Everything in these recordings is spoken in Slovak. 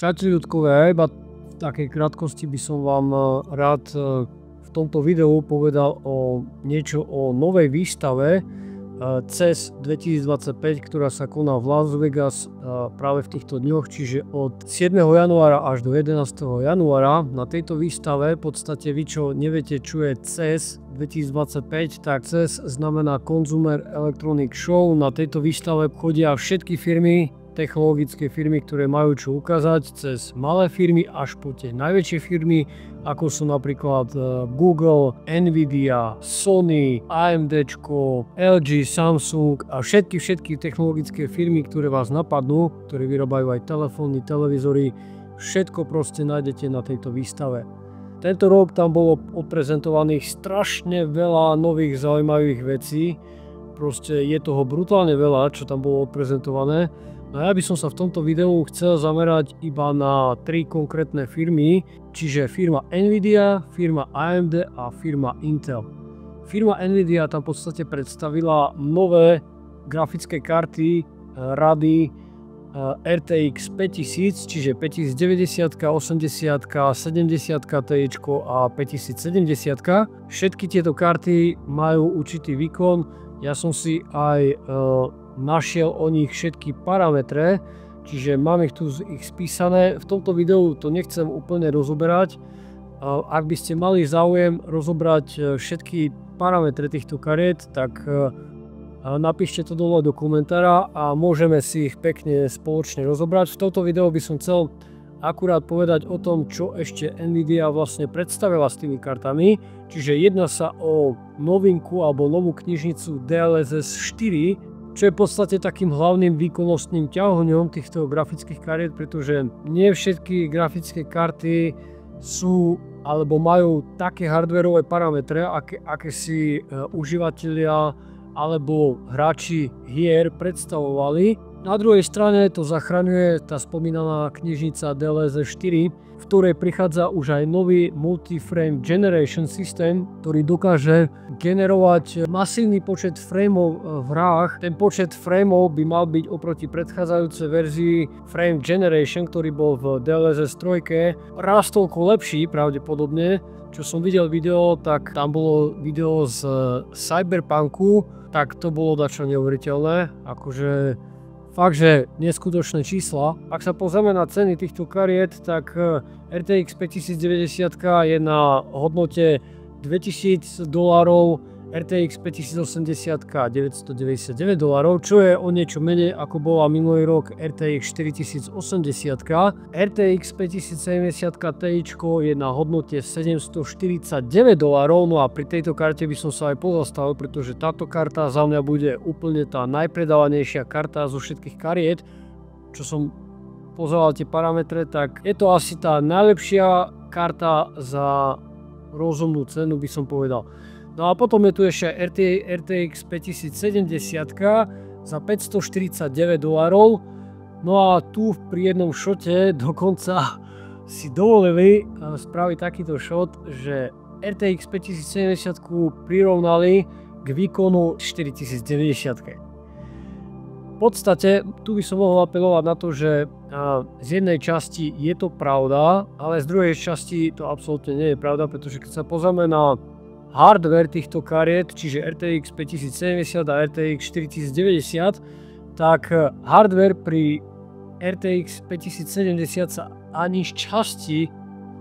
Čaute ľudkovia, iba v takej krátkosti by som vám rád v tomto videu povedal niečo o novej výstave CES 2025, ktorá sa koná v Las Vegas práve v týchto dňoch, čiže od 7. januára až do 11. januára. Na tejto výstave, v podstate vy čo neviete, čo je CES 2025, tak CES znamená Consumer Electronic Show. Na tejto výstave chodia všetky firmy, technologické firmy, ktoré majú čo ukázať, cez malé firmy až po tie najväčšie firmy, ako sú napríklad Google, Nvidia, Sony, AMD, LG, Samsung a všetky technologické firmy, ktoré vás napadnú, ktoré vyrábajú aj telefóny, televízory, všetko proste nájdete na tejto výstave. Tento rok tam bolo odprezentovaných strašne veľa nových zaujímavých vecí, proste je toho brutálne veľa, čo tam bolo odprezentované. No ja by som sa v tomto videu chcel zamerať iba na 3 konkrétne firmy, čiže firma Nvidia, firma AMD a firma Intel. Firma Nvidia tam v podstate predstavila nové grafické karty rady RTX 5000, čiže 5090, 80, 70 Ti a 5070. Všetky tieto karty majú určitý výkon, ja som si aj našiel o nich všetky parametre, čiže mám ich tu spísané. V tomto videu to nechcem úplne rozoberať. Ak by ste mali záujem rozobrať všetky parametre týchto kariet, tak napíšte to dole do komentára a môžeme si ich pekne spoločne rozobrať. V tomto videu by som chcel akurát povedať o tom, čo ešte Nvidia vlastne predstavila s tými kartami. Čiže jedná sa o novinku alebo novú knižnicu DLSS 4, čo je v podstate takým hlavným výkonnostným ťahuňom týchto grafických kariet, pretože nie všetky grafické karty sú alebo majú také hardwareové parametre, aké si užívateľia alebo hráči hier predstavovali. Na druhej strane to zachraňuje tá spomínaná knižnica DLSS 4, v ktorej prichádza už aj nový Multi-Frame Generation System, ktorý dokáže generovať masívny počet frameov v hrách. Ten počet frameov by mal byť oproti predchádzajúcej verzii Frame Generation, ktorý bol v DLSS 3, raz toľko lepší pravdepodobne. Čo som videl video, tak tam bolo video z Cyberpunku, tak to bolo dačo neuveriteľné, akože fakt, že neskutočné čísla. Ak sa pozrieme na ceny týchto kariet, tak RTX 5090 je na hodnote $2000, RTX 5080 $999, čo je o niečo menej ako bola minulý rok RTX 4080. RTX 5070 Ti je na hodnote $749, no a pri tejto karte by som sa aj pozastavil, pretože táto karta za mňa bude úplne tá najpredávanejšia karta zo všetkých kariet, čo som pozeral tie parametre, tak je to asi tá najlepšia karta za rozumnú cenu, by som povedal. No a potom je tu ešte RTX 5070 za $549. No a tu pri jednom šote dokonca si dovolili spraviť takýto šot, že RTX 5070 prirovnali k výkonu 4090. V podstate tu by som mohol apelovať na to, že z jednej časti je to pravda, ale z druhej časti to absolútne nie je pravda, pretože keď sa pozrieme na hardware týchto kariet, čiže RTX 5070 a RTX 4090, tak hardware pri RTX 5070 sa ani z časti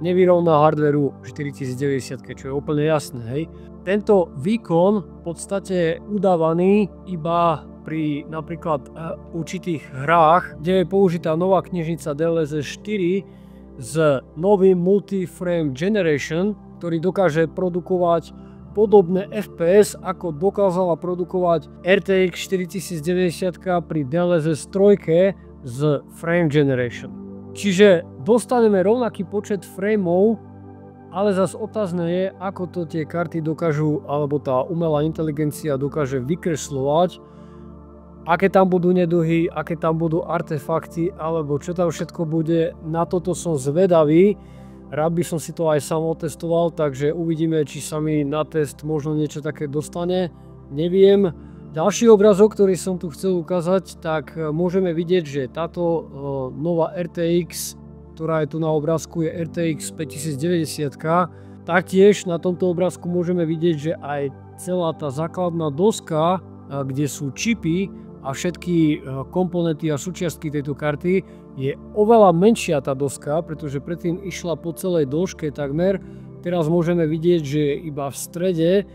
nevyrovná hardwareu 4090, čo je úplne jasné, hej. Tento výkon v podstate je udávaný iba pri napríklad určitých hrách, kde je použitá nová knižnica DLSS 4 s novým Multi-Frame Generation, ktorý dokáže produkovať podobné FPS, ako dokázala produkovať RTX 4090 pri DLSS 3 z Frame Generation. Čiže dostaneme rovnaký počet frameov, ale zase otázne je, ako to tie karty dokážu, alebo tá umelá inteligencia dokáže vykresľovať, aké tam budú neduhy, aké tam budú artefakty, alebo čo tam všetko bude. Na toto som zvedavý. Rád by som si to aj sám otestoval, takže uvidíme, či sa mi na test možno niečo také dostane. Neviem. Ďalší obrazok, ktorý som tu chcel ukázať, tak môžeme vidieť, že táto nová RTX ktorá je tu na obrázku, je RTX 5090. Taktiež na tomto obrázku môžeme vidieť, že aj celá tá základná doska, kde sú čipy a všetky komponenty a súčiastky tejto karty, je oveľa menšia tá doska, pretože predtým išla po celej dĺžke takmer. Teraz môžeme vidieť, že je iba v strede.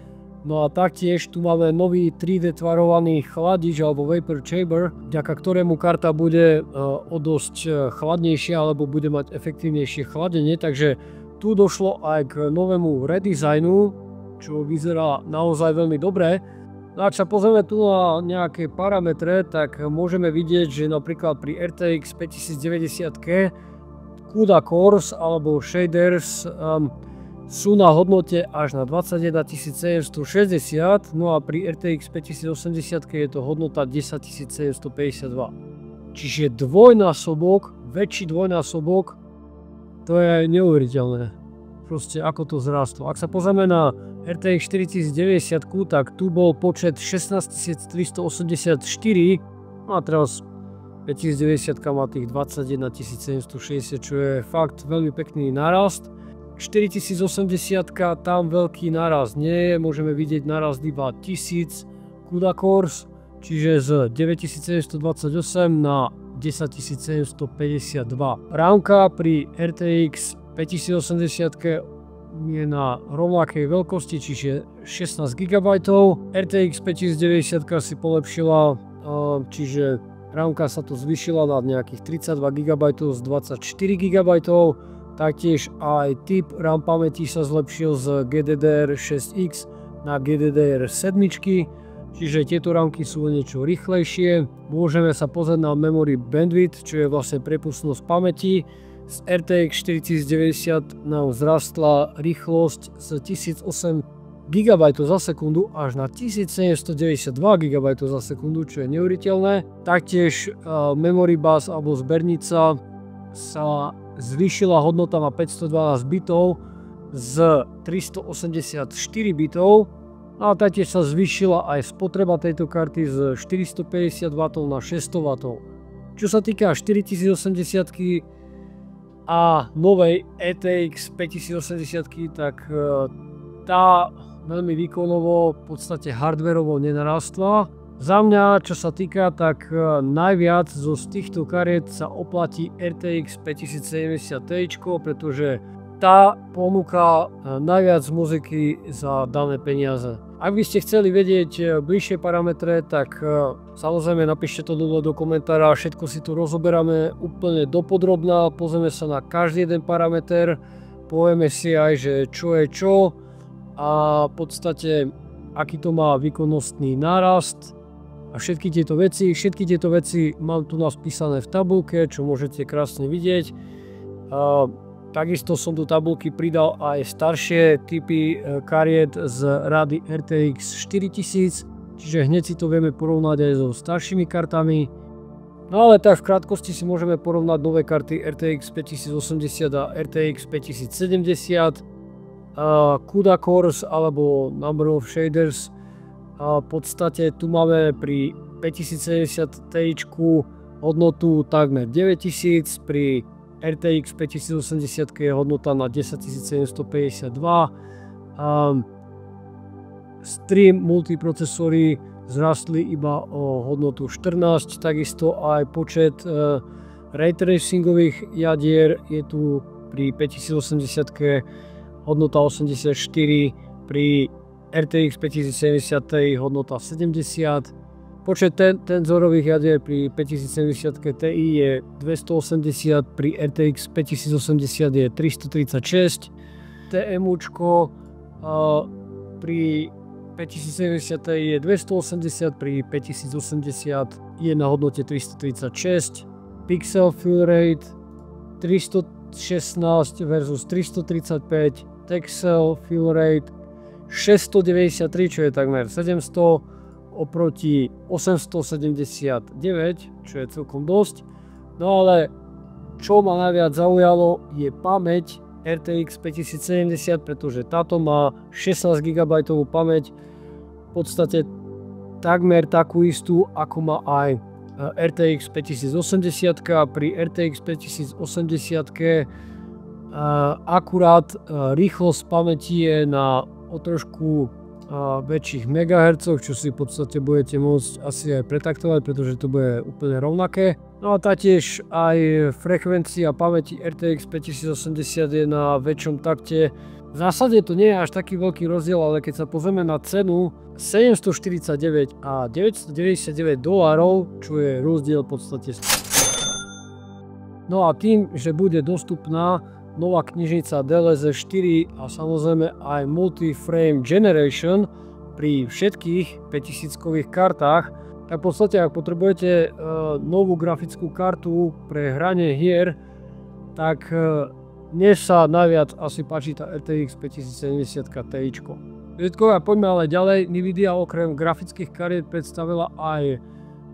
No a taktiež tu máme nový 3D tvarovaný chladič alebo vapor chamber, vďaka ktorému karta bude o dosť chladnejšia alebo bude mať efektívnejšie chladenie. Takže tu došlo aj k novému redesignu, čo vyzerá naozaj veľmi dobre. No ak sa pozrieme tu na nejaké parametre, tak môžeme vidieť, že napríklad pri RTX 5090 CUDA cores alebo shaders sú na hodnote až na 21760, no a pri RTX 5080 je to hodnota 10752. Čiže dvojnásobok, väčší dvojnásobok, to je neuveriteľné. Proste ako to zrástlo. Ak sa pozrieme na RTX 4090, tak tu bol počet 16384, no a teraz 5090 má tých 21760, čo je fakt veľmi pekný nárast. 4080 tam veľký nárast nie je, môžeme vidieť nárast iba 1000 CUDA cores, čiže z 9728 na 10752. Rámka pri RTX 5080 je na rovnakej veľkosti, čiže 16 GB. RTX 5090 si polepšila, čiže rámka sa tu zvýšila na nejakých 32 GB z 24 GB. Taktiež aj typ RAM pamäti sa zlepšil z GDDR6X na GDDR7, čiže tieto rámky sú niečo rýchlejšie. Môžeme sa pozrieť na memory bandwidth, čo je vlastne prepustnosť pamäti. Z RTX 4090 nám vzrastla rýchlosť z 1008 GB za sekundu až na 1792 GB za sekundu, čo je neuveriteľné. Taktiež memory bus alebo zbernica sa zvýšila hodnota na 512 bitov z 384 bitov. A taktiež sa zvýšila aj spotreba tejto karty z 450 W na 600 W. Čo sa týka 4080 a novej RTX 5080, tak tá veľmi výkonovo, v podstate hardwareovo nenarastla. Za mňa, čo sa týka, tak najviac z týchto kariet sa oplatí RTX 5070 Ti, pretože tá ponúka najviac muziky za dané peniaze. Ak by ste chceli vedieť bližšie parametre, tak samozrejme napíšte to dole do komentára, všetko si tu rozoberáme úplne dopodrobná, pozrieme sa na každý jeden parameter, povieme si aj, že čo je čo a v podstate aký to má výkonnostný nárast. A všetky tieto veci mám tu napísané v tabulke, čo môžete krásne vidieť. Takisto som do tabulky pridal aj staršie typy kariet z rady RTX 4000, čiže hneď si to vieme porovnať aj so staršími kartami. No ale tak v krátkosti si môžeme porovnať nové karty RTX 5080 a RTX 5070, CUDA cores alebo number of shaders. A v podstate tu máme pri 5070 Ti hodnotu takmer 9000, pri RTX 5080 je hodnota na 10752. Stream multiprocesory zrastli iba o hodnotu 14, takisto aj počet ray tracingových jadier je tu pri 5080 hodnota 84, pri RTX 5070 Ti hodnota 70. Počet tenzorových jadier pri 5070 Ti je 280, pri RTX 5080 je 336. TMUčko pri 5070 Ti je 280, pri 5080 je na hodnote 336. Pixel fill rate 316 versus 335. Texel fill rate 693, čo je takmer 700 oproti 879, čo je celkom dosť. No ale čo ma najviac zaujalo je pamäť RTX 5070, pretože táto má 16 GB pamäť, v podstate takmer takú istú, ako má aj RTX 5080, pri RTX 5080 akurát rýchlosť pamäti je na o trošku väčších megahercoch, čo si v podstate budete môcť asi aj pretaktovať, pretože to bude úplne rovnaké. No a taktiež aj frekvencia pamäti RTX 5080 je na väčšom takte. V zásade to nie je až taký veľký rozdiel, ale keď sa pozrieme na cenu 749 a $999, čo je rozdiel v podstate. No a tým, že bude dostupná nová knižnica DLSS 4 a samozrejme aj Multi-Frame Generation pri všetkých 5000-kových kartách, tak v podstate ak potrebujete novú grafickú kartu pre hranie hier, tak mne sa najviac asi páči tá RTX 5070 Ti. A poďme ale ďalej. Nvidia okrem grafických kariet predstavila aj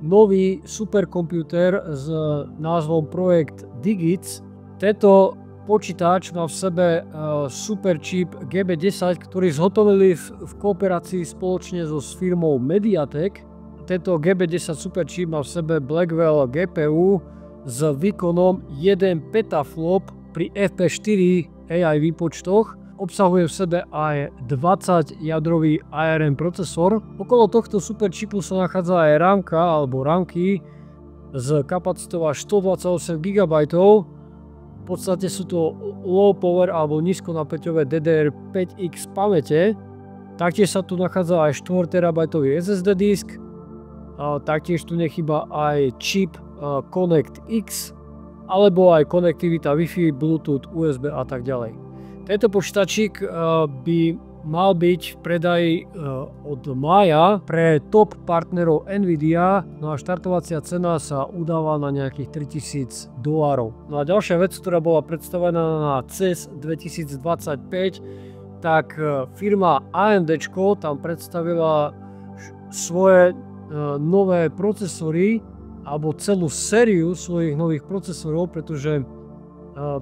nový superkomputer s názvom projekt Digits. Tento počítač má v sebe super čip GB10, ktorý zhotovili v kooperácii spoločne so firmou Mediatek. Tento GB10 super čip má v sebe Blackwell GPU s výkonom 1 petaflop pri FP4 AI výpočtoch. Obsahuje v sebe aj 20-jadrový ARM procesor. Okolo tohto super čipu sa nachádza aj rámka alebo rámky s kapacitou až 128 GB. V podstate sú to low power alebo nízkonapäťové DDR5X pamäte. Taktiež sa tu nachádza aj 4 TB SSD disk. Taktiež tu nechýba aj čip Connect X alebo aj konektivita Wi-Fi, Bluetooth, USB a tak ďalej. Tento počítačik by mal byť v predaji od mája pre top partnerov Nvidia, no a štartovacia cena sa udáva na nejakých $3000. No a ďalšia vec, ktorá bola predstavená na CES 2025, tak firma AMD tam predstavila svoje nové procesory alebo celú sériu svojich nových procesorov, pretože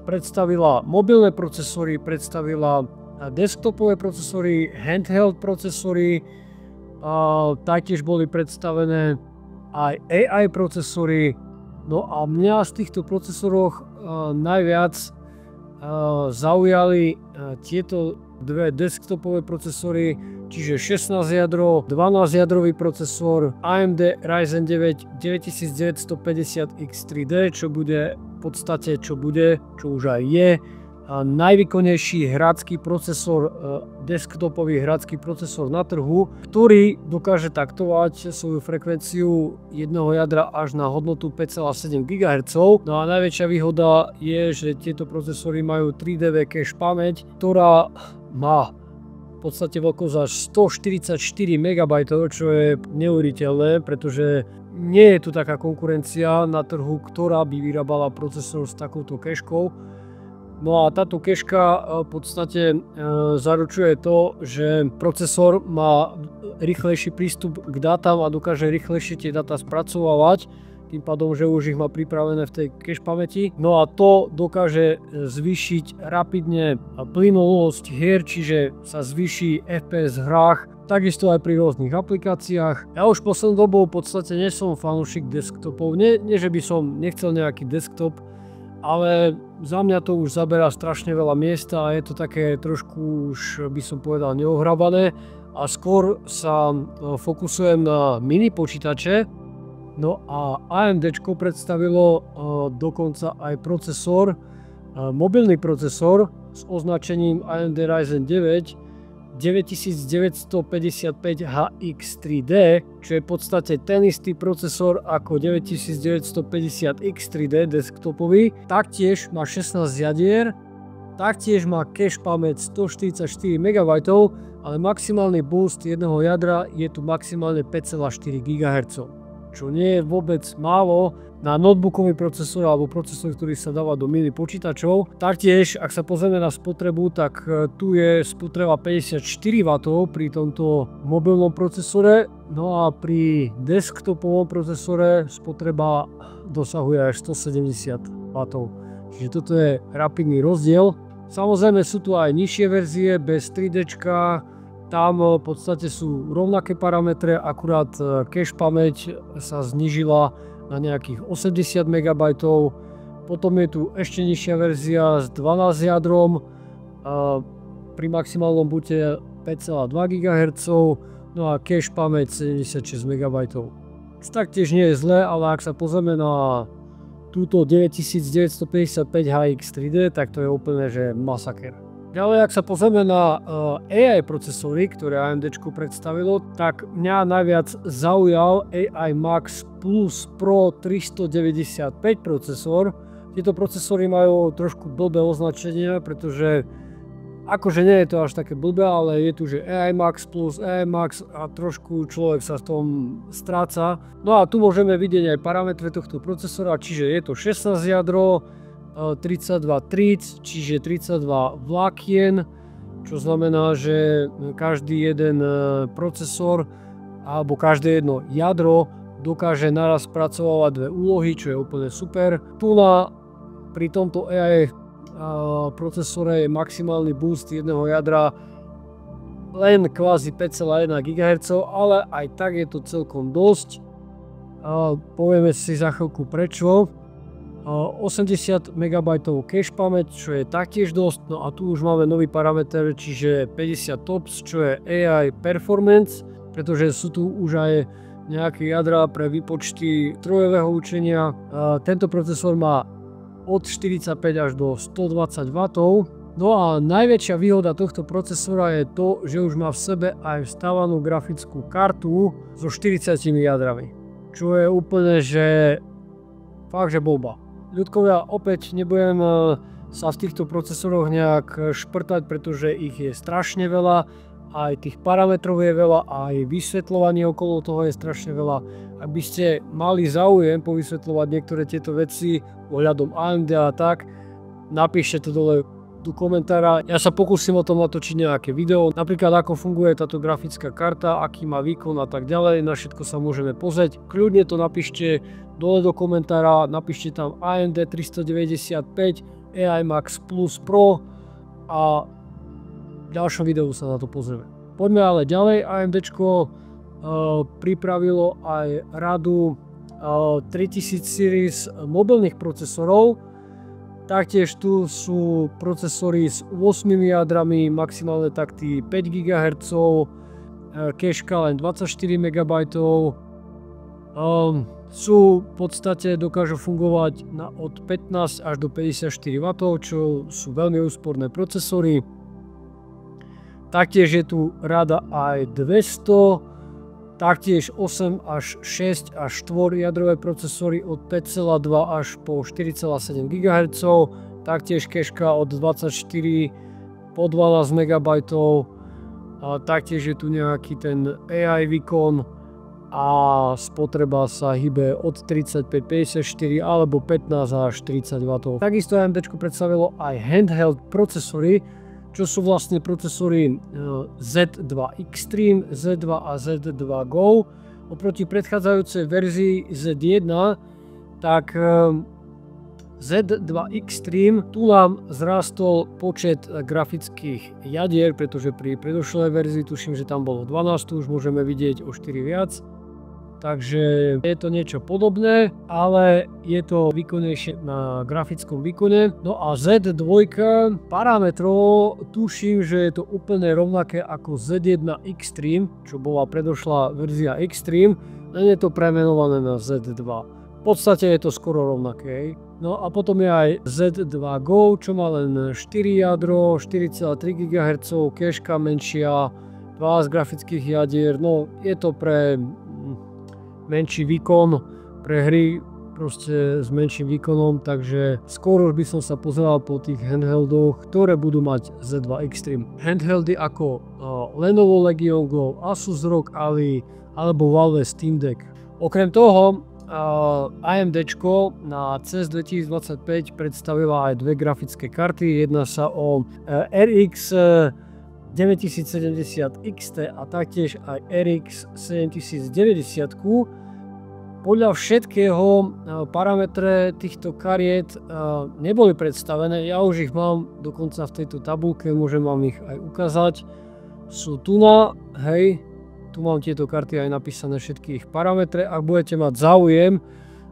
predstavila mobilné procesory, predstavila desktopové procesory, handheld procesory, taktiež boli predstavené aj AI procesory. No a mňa z týchto procesoroch najviac zaujali tieto dve desktopové procesory, čiže 16 jadro, 12 jadrový procesor AMD Ryzen 9 9950X3D, čo bude v podstate, čo už aj je, najvýkonnejší hrácky procesor, desktopový hrácky procesor na trhu, ktorý dokáže taktovať svoju frekvenciu jedného jadra až na hodnotu 5,7 GHz. No a najväčšia výhoda je, že tieto procesory majú 3DV cache pamäť, ktorá má v podstate veľkosť až 144 MB, čo je neuveriteľné, pretože nie je tu taká konkurencia na trhu, ktorá by vyrábala procesor s takouto keškou. No a táto keška v podstate zaručuje to, že procesor má rýchlejší prístup k dátam a dokáže rýchlejšie tie dáta spracovávať, tým pádom, že už ich má pripravené v tej cache pamäti. No a to dokáže zvýšiť rapidne plynulosť hier, čiže sa zvýši FPS v hrách, takisto aj pri rôznych aplikáciách. Ja už poslednú dobu v podstate nie som fanúšik desktopov, nie že by som nechcel nejaký desktop, ale za mňa to už zaberá strašne veľa miesta a je to také trošku už by som povedal neohrabané a skôr sa fokusujem na mini počítače. No a AMD predstavilo dokonca aj procesor, mobilný procesor s označením AMD Ryzen 9 9955HX3D, čo je v podstate ten istý procesor ako 9950X3D desktopový. Taktiež má 16 jadier, taktiež má cache pamäť 144 MB, ale maximálny boost jedného jadra je tu maximálne 5,4 GHz, čo nie je vôbec málo na notebookový procesor alebo procesor, ktorý sa dáva do mini počítačov. Taktiež, ak sa pozrieme na spotrebu, tak tu je spotreba 54 W pri tomto mobilnom procesore, no a pri desktopovom procesore spotreba dosahuje až 170 W. Čiže toto je rapidný rozdiel. Samozrejme sú tu aj nižšie verzie bez 3D, tam v podstate sú rovnaké parametre, akurát cache pamäť sa znížila na nejakých 80 MB. Potom je tu ešte nižšia verzia s 12 jadrom, pri maximálnom bute 5,2 GHz, no a cache pamäť 76 MB. Taktiež nie je zlé, ale ak sa pozrieme na túto 9955 HX3D, tak to je úplne že masaker. Ďalej, ak sa pozrieme na AI procesory, ktoré AMD predstavilo, tak mňa najviac zaujal AI Max Plus Pro 395 procesor. Tieto procesory majú trošku blbé označenie, pretože akože nie je to až také blbé, ale je tu že AI Max Plus, AI Max a trošku človek sa v tom stráca. No a tu môžeme vidieť aj parametre tohto procesora, čiže je to 16 jadro, 32 threads, čiže 32 vlákien, čo znamená, že každý jeden procesor alebo každé jedno jadro dokáže naraz spracovávať dve úlohy, čo je úplne super. Tu pri tomto AI procesore je maximálny boost jedného jadra len kvázi 5,1 GHz, ale aj tak je to celkom dosť. Povieme si za chvíľku prečo. 80 MB cache pamäť, čo je taktiež dosť, no a tu už máme nový parameter, čiže 50 TOPS, čo je AI Performance, pretože sú tu už aj nejaké jadra pre výpočty strojového učenia. Tento procesor má od 45 až do 120 W. No a najväčšia výhoda tohto procesora je to, že už má v sebe aj vstávanú grafickú kartu so 40 jadrami, čo je úplne že fakt, že bomba. Ľudkovia, opäť nebudem sa v týchto procesoroch nejak šprtať, pretože ich je strašne veľa, aj tých parametrov je veľa, aj vysvetľovanie okolo toho je strašne veľa. Ak by ste mali záujem povysvetľovať niektoré tieto veci ohľadom AMD a tak, napíšte to dole do komentára. Ja sa pokúsim o tom natočiť nejaké video, napríklad ako funguje táto grafická karta, aký má výkon a tak ďalej, na všetko sa môžeme pozrieť. Kľudne to napíšte dole do komentára, napíšte tam AMD 395 AI Max Plus Pro a v ďalšom videu sa na to pozrieme. Poďme ale ďalej. AMD pripravilo aj radu 3000 series mobilných procesorov. Taktiež tu sú procesory s 8 jadrami, maximálne takty 5 GHz, cache len 24 MB. Sú v podstate dokážu fungovať od 15 až do 54 W, čo sú veľmi úsporné procesory. Taktiež je tu rada aj 200, taktiež 8 až 6 až 4 jadrové procesory od 5,2 až po 4,7 GHz, taktiež cache od 24 po 12 MB, taktiež je tu nejaký ten AI výkon a spotreba sa hýbe od 35-54 alebo 15 až 30 W. Takisto AMD predstavilo aj handheld procesory, čo sú vlastne procesory Z2 Extreme, Z2 a Z2 Go. Oproti predchádzajúcej verzii Z1, tak Z2 Extreme, tu nám zrástol počet grafických jadier, pretože pri predošlej verzii tuším, že tam bolo 12, už môžeme vidieť o 4 viac. Takže je to niečo podobné, ale je to výkonnejšie na grafickom výkone. No a Z2 parametrov tuším, že je to úplne rovnaké ako Z1 Extreme, čo bola predošlá verzia Extreme, len je to premenované na Z2. V podstate je to skoro rovnaké. No a potom je aj Z2 Go, čo má len 4 jadro, 4,3 GHz, cache menšia, 12 grafických jadier, no je to pre menší výkon, pre hry proste s menším výkonom, takže skôr už by som sa pozeral po tých handheldoch, ktoré budú mať Z2 Extreme. Handheldy ako Lenovo Legion Go, Asus ROG Ally alebo Valve Steam Deck. Okrem toho AMD na CES 2025 predstavila aj dve grafické karty. Jedná sa o RX 9070 XT a taktiež aj RX 7090. Podľa všetkého parametre týchto kariet neboli predstavené, ja už ich mám dokonca v tejto tabulke, môžem vám ich aj ukázať. Sú tu hej, tu mám tieto karty aj napísané všetky ich parametre. Ak budete mať záujem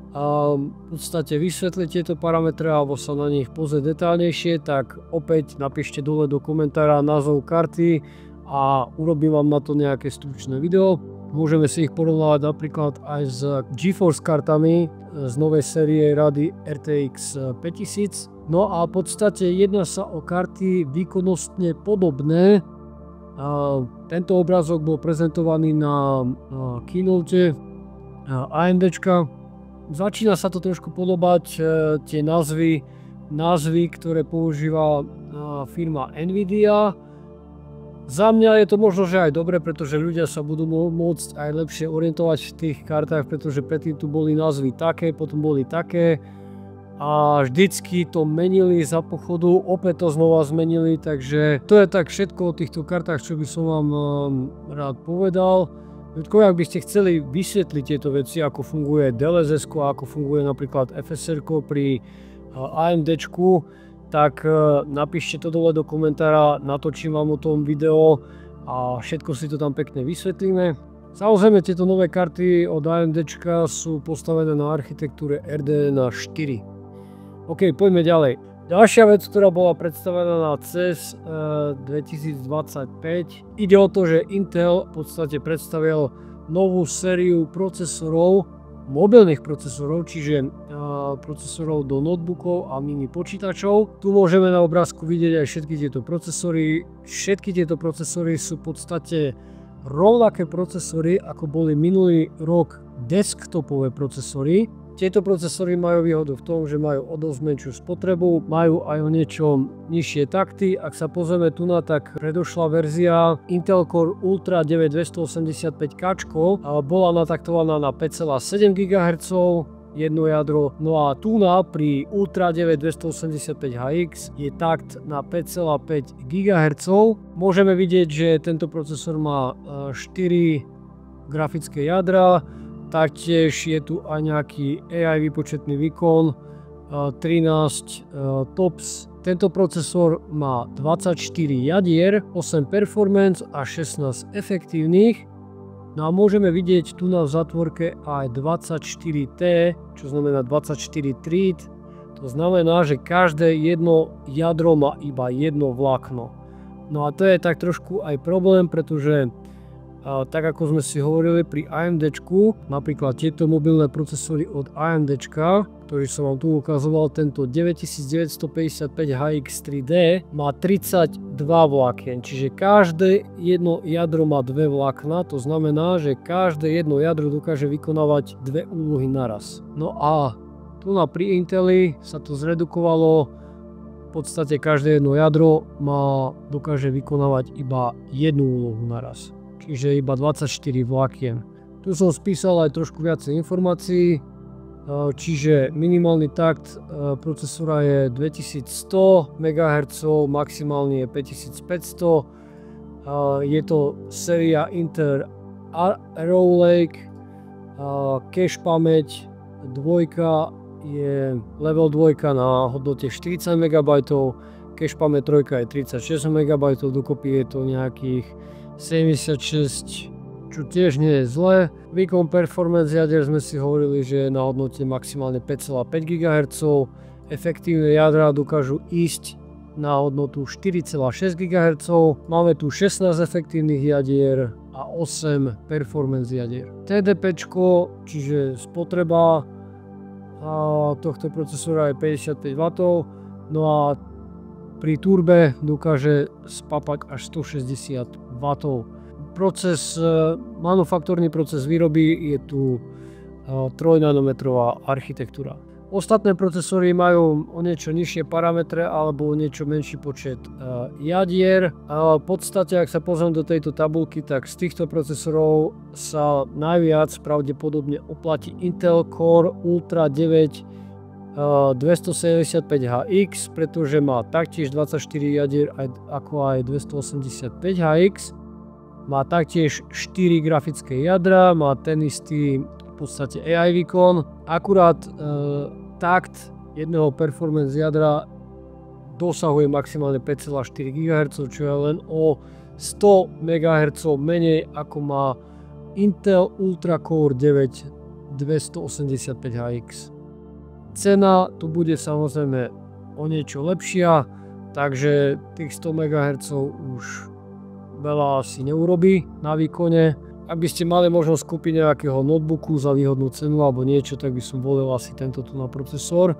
a v podstate vysvetliť tieto parametre alebo sa na nich pozrieť detálnejšie, tak opäť napíšte dole do komentára názov karty a urobím vám na to nejaké stručné video. Môžeme si ich porovnávať napríklad aj s GeForce kartami z novej série rady RTX 5000. No a v podstate jedná sa o karty výkonnostne podobné. Tento obrázok bol prezentovaný na keynote AMDčka. Začína sa to trošku podobať, tie názvy, ktoré používa firma Nvidia. Za mňa je to možno, že aj dobre, pretože ľudia sa budú môcť aj lepšie orientovať v tých kartách, pretože predtým tu boli názvy také, potom boli také a vždycky to menili za pochodu, opäť to znova zmenili, takže to je tak všetko o týchto kartách, čo by som vám rád povedal. Ak by ste chceli vysvetliť tieto veci, ako funguje DLSS, ako funguje napríklad FSR pri AMDčku, tak napíšte to dole do komentára, natočím vám o tom video a všetko si to tam pekne vysvetlíme. Samozrejme, tieto nové karty od AMDčka sú postavené na architektúre RDNA 4. OK, poďme ďalej. Ďalšia vec, ktorá bola predstavená na CES 2025, ide o to, že Intel v podstate predstavil novú sériu procesorov, mobilných procesorov, čiže procesorov do notebookov a mini počítačov. Tu môžeme na obrázku vidieť aj všetky tieto procesory. Všetky tieto procesory sú v podstate rovnaké procesory, ako boli minulý rok desktopové procesory. Tieto procesory majú výhodu v tom, že majú o dosť menšiu spotrebu, majú aj o niečo nižšie takty. Ak sa pozrieme tu na, tak predošlá verzia Intel Core Ultra 9 285K bola nataktovaná na 5,7 GHz, jedno jadro. No a tu na pri Ultra 9 285HX je takt na 5,5 GHz. Môžeme vidieť, že tento procesor má 4 grafické jadra. Taktiež je tu aj nejaký AI výpočetný výkon, 13 TOPS. Tento procesor má 24 jadier, 8 performance a 16 efektívnych. No a môžeme vidieť tu na zatvorke aj 24T, čo znamená 24 thread. To znamená, že každé jedno jadro má iba jedno vlákno. No a to je tak trošku aj problém, pretože tak ako sme si hovorili pri AMDčku, napríklad tieto mobilné procesory od AMDčka, ktorý som vám tu ukazoval, tento 9955HX3D má 32 vlákien, čiže každé jedno jadro má dve vlákna, to znamená, že každé jedno jadro dokáže vykonávať dve úlohy naraz. No a tu pri Inteli sa to zredukovalo, v podstate každé jedno jadro dokáže vykonávať iba jednu úlohu naraz. Čiže iba 24 vlákien. Tu som spísal aj trošku viacej informácií, čiže minimálny takt procesora je 2100 MHz, maximálny je 5500. Je to séria Intel Arrow Lake, cache pamäť dvojka je level 2 na hodnote 40 MB, cache pamäť 3 je 36 MB, dokopy je to nejakých 76, čo tiež nie je zlé. Výkon performance jader sme si hovorili, že je na hodnote maximálne 5,5 GHz. Efektívne jadra dokážu ísť na hodnotu 4,6 GHz. Máme tu 16 efektívnych jadier a 8 performance jadier. TDP, čiže spotreba tohto procesora je 55 W. No a pri turbe dokáže spapať až 160 W. Manufakturný proces výroby je tu 3 nanometrová architektúra. Ostatné procesory majú o niečo nižšie parametre alebo o niečo menší počet jadier. V podstate, ak sa pozriem do tejto tabulky, tak z týchto procesorov sa najviac pravdepodobne oplatí Intel Core Ultra 9 275HX, pretože má taktiež 24 jadier ako aj 285HX. Má taktiež 4 grafické jadra, má ten istý v podstate AI výkon. Akurát takt jedného performance jadra dosahuje maximálne 5,4 GHz, čo je len o 100 MHz menej ako má Intel Ultra Core 9 285HX. Cena tu bude samozrejme o niečo lepšia, takže tých 100 MHz už veľa asi neurobí na výkone. Ak by ste mali možnosť kúpiť nejakého notebooku za výhodnú cenu alebo niečo, tak by som volil asi tento tu na procesor.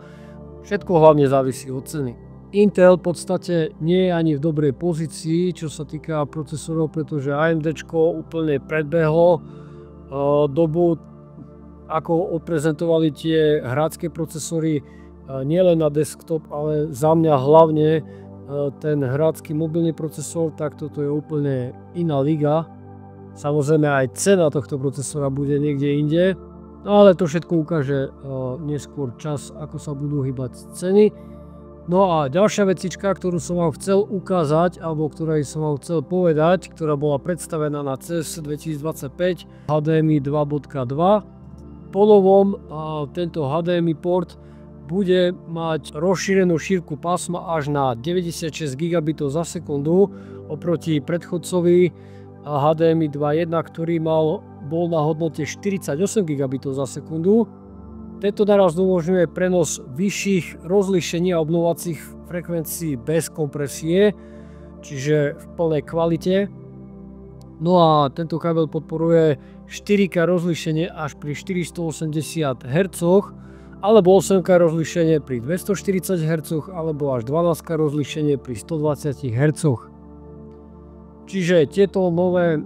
Všetko hlavne závisí od ceny. Intel v podstate nie je ani v dobrej pozícii, čo sa týka procesorov, pretože AMDčko úplne predbehlo dobu, ako odprezentovali tie hrácké procesory nielen na desktop, ale za mňa hlavne ten hrácky mobilný procesor, tak toto je úplne iná liga. Samozrejme aj cena tohto procesora bude niekde inde, no ale to všetko ukáže neskôr čas, ako sa budú hýbať ceny. No a ďalšia vecička, ktorú som vám chcel ukázať, alebo ktorej som vám chcel povedať, ktorá bola predstavená na CES 2025 HDMI 2.2. Po novom tento HDMI port bude mať rozšírenú šírku pásma až na 96 gigabitov za sekundu oproti predchodcovi HDMI 2.1, ktorý bol na hodnote 48 gigabitov za sekundu. Tento naraz umožňuje prenos vyšších rozlíšení a obnovacích frekvencií bez kompresie, čiže v plnej kvalite. No a tento kábel podporuje 4K rozlíšenie až pri 480 Hz, alebo 8K rozlíšenie pri 240 Hz, alebo až 12K rozlíšenie pri 120 Hz. Čiže tieto nové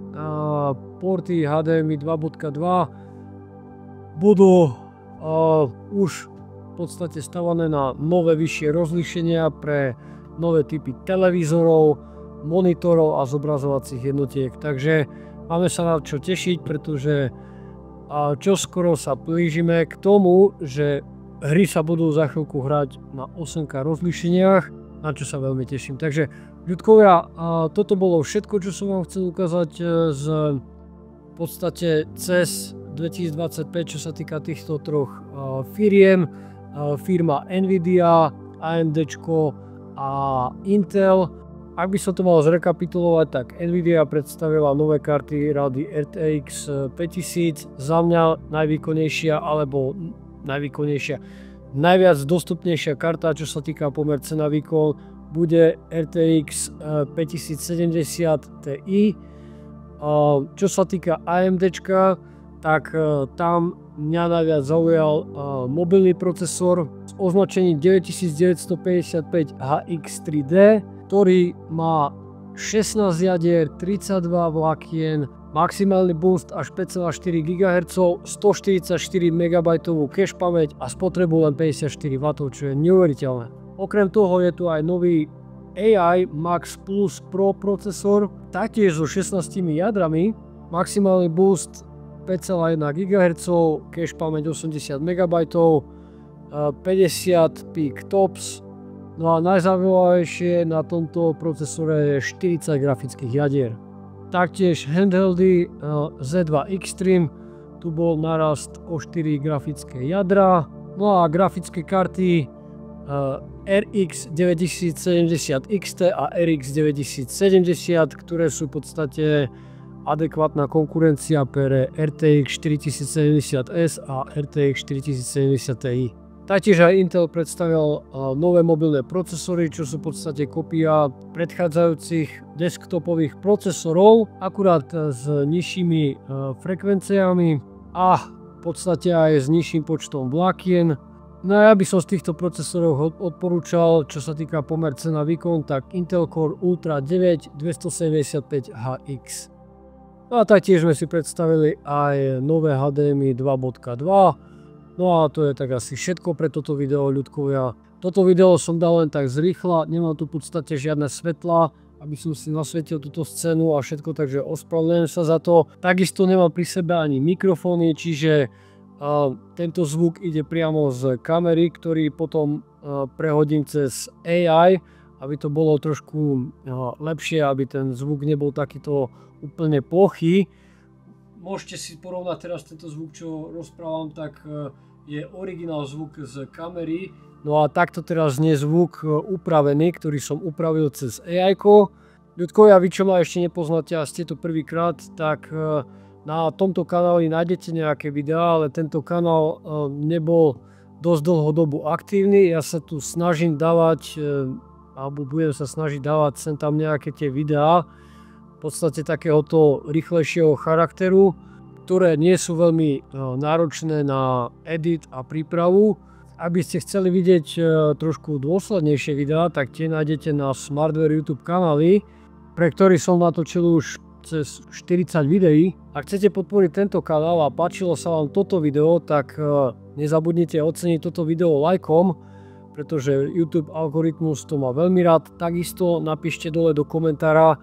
porty HDMI 2.2 budú už v podstate stavané na nové vyššie rozlíšenia pre nové typy televízorov, monitorov a zobrazovacích jednotiek. Takže máme sa na čo tešiť, pretože čoskoro sa blížime k tomu, že hry sa budú za chvíľku hrať na 8K rozlíšeniach, na čo sa veľmi teším. Takže ľudkovia, toto bolo všetko, čo som vám chcel ukázať z v podstate CES 2025, čo sa týka týchto troch firiem, firma Nvidia, AMDčko a Intel. Ak by som to mal zrekapitulovať, tak Nvidia predstavila nové karty rady RTX 5000, za mňa najvýkonnejšia, alebo najvýkonnejšia, najviac dostupnejšia karta, čo sa týka pomer cena výkon, bude RTX 5070 Ti. Čo sa týka AMDčka, tak tam mňa najviac zaujal mobilný procesor s označením 9955HX3D, ktorý má 16 jadier, 32 vlákien, maximálny boost až 5,4 GHz, 144 MB cache pamäť a spotrebu len 54 W, čo je neuveriteľné. Okrem toho je tu aj nový AI Max Plus Pro procesor, taktiež so 16 jadrami, maximálny boost 5,1 GHz, cache pamäť 80 MB, 50 peak tops. No a najzaujímavejšie na tomto procesore je 40 grafických jadier. Taktiež handheldy Z2 Extreme, tu bol narast o 4 grafické jadra. No a grafické karty RX 9070 XT a RX 9070, ktoré sú v podstate adekvátna konkurencia pre RTX 4070S a RTX 4070 Ti. Taktiež aj Intel predstavil nové mobilné procesory, čo sú v podstate kopia predchádzajúcich desktopových procesorov, akurát s nižšími frekvenciami a v podstate aj s nižším počtom vlákien. No a ja by som z týchto procesorov odporúčal, čo sa týka pomer cena výkon, tak Intel Core Ultra 9 275HX. No a taktiež sme si predstavili aj nové HDMI 2.2. No a to je tak asi všetko pre toto video, ľudkovia. Toto video som dal len tak zrýchla, nemám tu v podstate žiadne svetla, aby som si nasvietil túto scénu a všetko, takže ospravedlňujem sa za to. Takisto nemám pri sebe ani mikrofóny, čiže tento zvuk ide priamo z kamery, ktorý potom prehodím cez AI, aby to bolo trošku lepšie, aby ten zvuk nebol takýto úplne plochý. Môžete si porovnať teraz tento zvuk, čo rozprávam, tak je originál zvuk z kamery. No a takto teraz znie zvuk upravený, ktorý som upravil cez AI-ko. Ľudkovia, vy čo ma ešte nepoznáte a ste tu prvýkrát, tak na tomto kanáli nájdete nejaké videá, ale tento kanál nebol dosť dlhú dobu aktívny. Ja sa tu snažím dávať, alebo budem sa snažiť dávať sem tam nejaké tie videá, v podstate takéhoto rýchlejšieho charakteru, ktoré nie sú veľmi náročné na edit a prípravu. Ak by ste chceli vidieť trošku dôslednejšie videá, tak tie nájdete na Smartware YouTube kanály, pre ktorý som natočil už cez 40 videí. Ak chcete podporiť tento kanál a páčilo sa vám toto video, tak nezabudnite oceniť toto video lajkom, pretože YouTube algoritmus to má veľmi rád. Takisto napíšte dole do komentára,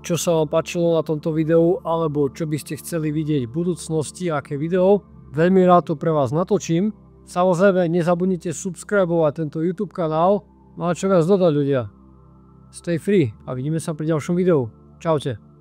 čo sa vám páčilo na tomto videu, alebo čo by ste chceli vidieť v budúcnosti, aké video. Veľmi rád to pre vás natočím. Samozrejme, nezabudnite subscribovať tento YouTube kanál. No a čo viac dodať, ľudia? Stay free a vidíme sa pri ďalšom videu. Čaute.